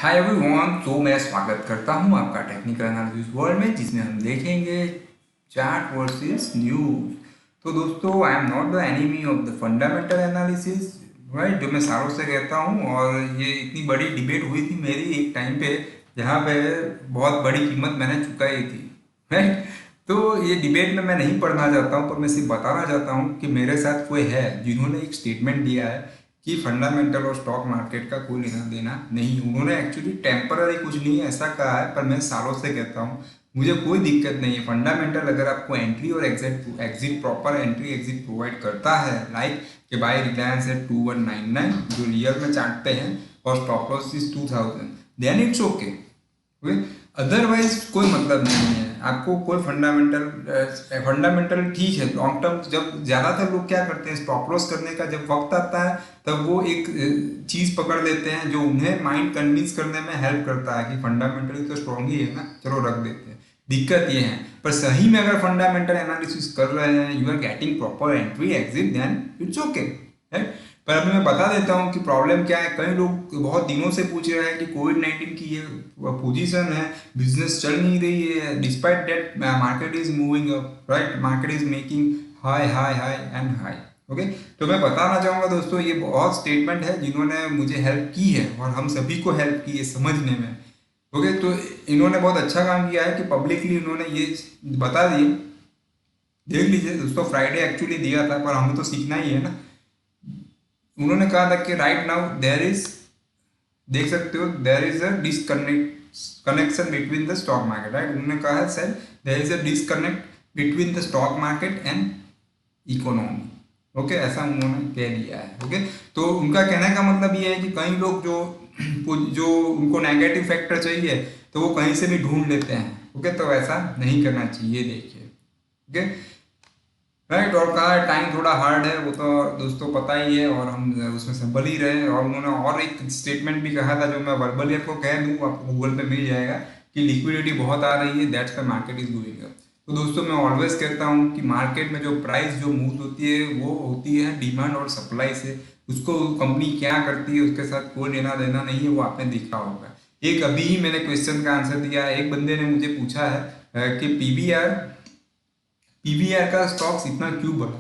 Hi everyone, तो मैं स्वागत करता हूं आपका टेक्निकल एनालिसिस वर्ल्ड में, जिसमें हम देखेंगे चार्ट वर्सेस न्यूज। तो दोस्तों, I am not the enemy of the fundamental analysis, right, जो मैं सालों से कहता हूं। और ये इतनी बड़ी डिबेट हुई थी मेरी एक टाइम पे, जहां पे बहुत बड़ी कीमत मैंने चुकाई थी, राइट। तो ये डिबेट में मैं नहीं पढ़ना चाहता हूँ, पर मैं सिर्फ बताना चाहता हूँ कि मेरे साथ कोई है जिन्होंने एक स्टेटमेंट दिया है कि फंडामेंटल और स्टॉक मार्केट का कोई लेना देना नहीं। उन्होंने एक्चुअली टेम्पररी कुछ नहीं ऐसा कहा है, पर मैं सालों से कहता हूँ मुझे कोई दिक्कत नहीं है। फंडामेंटल अगर आपको एंट्री और exit exit proper entry exit provide करता है, लाइक कि बाय रिलायंस है 2199 जो रियल में चार्ट पे है, और stop loss is 2000, then it's okay. Otherwise कोई मतलब नहीं है। आपको कोई फंडामेंटल ठीक है लॉन्ग टर्म। जब ज़्यादातर लोग क्या करते हैं, स्टॉप लॉस करने का जब वक्त आता है तब वो एक चीज़ पकड़ लेते हैं जो उन्हें माइंड कन्विंस करने में हेल्प करता है कि फंडामेंटली तो स्ट्रॉन्ग ही है ना, चलो रख देते हैं। दिक्कत ये है, पर सही में अगर फंडामेंटल एनालिसिस कर रहे हैं, you are getting proper entry exit, then it's okay, right. पर अभी मैं बता देता हूँ कि प्रॉब्लम क्या है। कई लोग बहुत दिनों से पूछ रहे हैं कि कोविड-19 की ये पोजीशन है, बिजनेस चल नहीं रही है, despite that market is moving up, right, market is making high high high and high. Okay, तो मैं बताना चाहूँगा दोस्तों, ये बहुत स्टेटमेंट है जिन्होंने मुझे हेल्प की है और हम सभी को हेल्प की है समझने में। ओके, तो इन्होंने बहुत अच्छा काम किया है कि पब्लिकली इन्होंने ये बता दिए। देख लीजिए दोस्तों, फ्राइडे एक्चुअली दिया था, पर हमें तो सीखना ही है ना। उन्होंने कहा था कि राइट नाउ देयर इज, देख सकते हो, there is a connection between the stock market, right. उन्होंने कहा है sir there is a disconnect between the stock market and economy. Okay, ऐसा उन्होंने कह दिया है। ओके, तो उनका कहने का मतलब ये है कि कई लोग जो जो उनको नेगेटिव फैक्टर चाहिए तो वो कहीं से भी ढूंढ लेते हैं। ओके, तो ऐसा नहीं करना चाहिए, देखिए। Okay, right. और कहा टाइम थोड़ा हार्ड है, वो तो दोस्तों पता ही है, और हम उसमें संभल ही रहे। और उन्होंने और एक स्टेटमेंट भी कहा था जो मैं वर्बली आपको कह दूँ, आपको गूगल पे मिल जाएगा, कि लिक्विडिटी बहुत आ रही है, that's the market is going up. तो दोस्तों, मैं ऑलवेज कहता हूँ कि मार्केट में जो प्राइस जो मूव होती है वो होती है डिमांड और सप्लाई से। उसको कंपनी क्या करती है उसके साथ कोई लेना देना नहीं है, वो आपने देखा होगा। एक अभी ही मैंने क्वेश्चन का आंसर दिया है, एक बंदे ने मुझे पूछा है कि पीवीआर का स्टॉक्स इतना क्यों बढ़ा,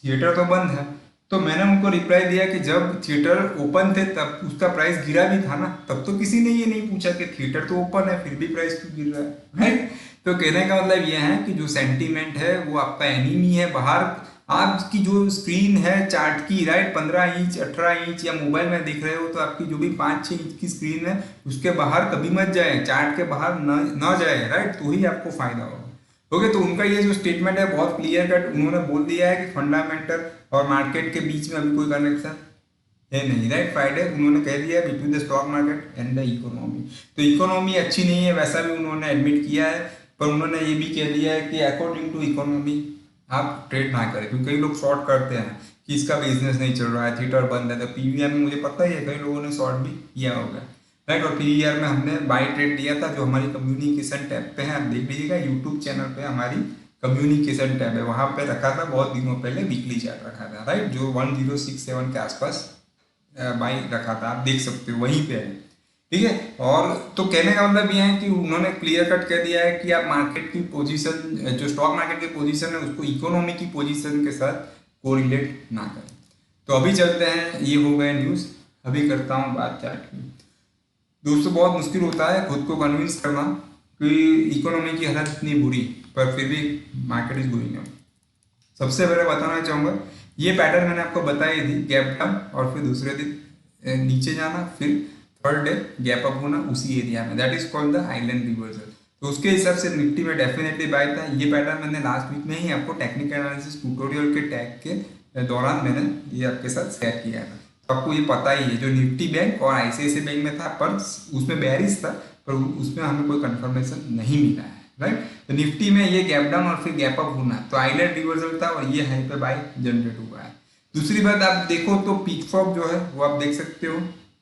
थिएटर तो बंद है। तो मैंने उनको रिप्लाई दिया कि जब थिएटर ओपन थे तब उसका प्राइस गिरा भी था ना, तब तो किसी ने ये नहीं पूछा कि थिएटर तो ओपन है फिर भी प्राइस क्यों गिर रहा है, राइट। तो कहने का मतलब ये है कि जो सेंटीमेंट है वो आपका एनिमी है बाहर। आपकी जो स्क्रीन है चार्ट की, राइट, 15 इंच 18 इंच या मोबाइल में दिख रहे हो, तो आपकी जो भी 5-6 इंच की स्क्रीन है उसके बाहर कभी मत जाए, चार्ट के बाहर न जाए, राइट, तो ही आपको फायदा होगा। ओके, तो उनका ये जो स्टेटमेंट है बहुत क्लियर कट उन्होंने बोल दिया है कि फंडामेंटल और मार्केट के बीच में अभी कोई कनेक्शन है नहीं, राइट। फ्राइडे उन्होंने कह दिया है between the stock market and the economy. तो इकोनॉमी अच्छी नहीं है वैसा भी उन्होंने एडमिट किया है, पर उन्होंने ये भी कह दिया है कि अकॉर्डिंग टू इकोनॉमी आप ट्रेड ना करें, क्योंकि कई लोग शॉर्ट करते हैं कि इसका बिजनेस नहीं चल रहा है, थिएटर बंद है। तो पीवीआर में मुझे पता ही है कई लोगों ने शॉर्ट भी किया होगा, राइट। और पीवीआर में हमने बाई ट्रेड दिया था, जो हमारी कम्युनिकेशन टैब पे है, आप देख लीजिएगा यूट्यूब चैनल पे हमारी कम्युनिकेशन टैब है, वहाँ पे रखा था बहुत दिनों पहले, वीकली चार्ट रखा था, राइट, जो 1067 के आसपास बाई रखा था, आप देख सकते हो वहीं पे है, ठीक है। और तो कहने का मतलब ये है कि उन्होंने क्लियर कट कह दिया है कि आप मार्केट की पोजीशन, जो स्टॉक मार्केट की पोजीशन है उसको इकोनॉमी की पोजीशन के साथ कोरिलेट ना करें। तो अभी चलते हैं, ये हो गए न्यूज़। अभी करता हूँ बात चार्ट की। दोस्तों, बहुत मुश्किल होता है खुद को कन्विंस करना कि इकोनॉमी की हालत इतनी बुरी, पर फिर भी मार्केट इज गोइंग अप। सबसे पहले बताना चाहूँगा, ये पैटर्न मैंने आपको बताई थी, गैप डाउन और फिर दूसरे दिन नीचे जाना, फिर थर्ड डे गैप अप होना उसी एरिया में, that is called the island reversal. तो उसके हिसाब से निफ्टी में डेफिनेटली बाय था। ये पैटर्न मैंने लास्ट वीक में ही आपको टेक्निकल एनालिसिस ट्यूटोरियल के टैग के दौरान मैंने ये आपके साथ शेयर किया था। तो आपको ये पता ही है, जो निफ्टी बैंक और आईसीआईसीआई बैंक में था, पर उसमें बेरिश था, पर उसमें हमें कोई कंफर्मेशन नहीं मिला है, राइट। तो निफ्टी में ये गैप डाउन और फिर गैप अप होना, तो आइलैंड रिवर्सल था और ये हाई पे बाय जनरेट हुआ है। दूसरी बात आप देखो तो पीक फॉग जो है वो आप देख सकते हो,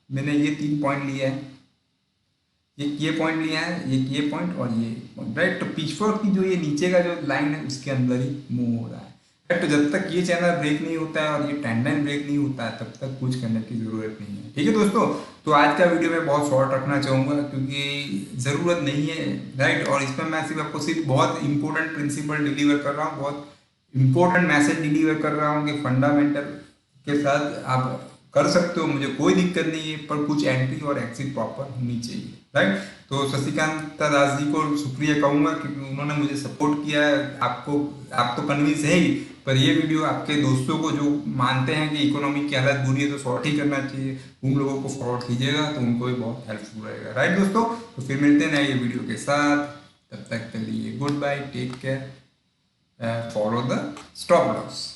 मैंने ये 3 पॉइंट लिए हैं, ये पॉइंट लिया है, ये पॉइंट और ये पॉइंट, राइट। तो पिच फॉग की जो ये नीचे का जो लाइन है उसके अंदर ही मूव हो रहा है, राइट। तो जब तक ये चैनल ब्रेक नहीं होता है और ये ट्रेंड लाइन ब्रेक नहीं होता है तब तक कुछ करने की जरूरत नहीं है, ठीक है दोस्तों। तो आज का वीडियो मैं बहुत शॉर्ट रखना चाहूँगा क्योंकि ज़रूरत नहीं है, राइट। और इसमें मैं सिर्फ बहुत इंपॉर्टेंट प्रिंसिपल डिलीवर कर रहा हूँ, बहुत इंपॉर्टेंट मैसेज डिलीवर कर रहा हूँ कि फंडामेंटल के साथ आप कर सकते हो, मुझे कोई दिक्कत नहीं है, पर कुछ एंट्री और एग्जिट प्रॉपर होनी चाहिए, राइट। तो शशिकांत दास जी को शुक्रिया कहूँगा क्योंकि उन्होंने मुझे सपोर्ट किया है। आपको आप तो कन्विंस है ही, पर ये वीडियो आपके दोस्तों को जो मानते हैं कि इकोनॉमी की हालत बुरी है तो शॉर्ट ही करना चाहिए, उन लोगों को फॉरवर्ड कीजिएगा तो उनको भी बहुत हेल्पफुल रहेगा, राइट दोस्तों। तो फिर मिलते हैं नए वीडियो के साथ, तब तक के लिए goodbye, take care, follow the stop loss.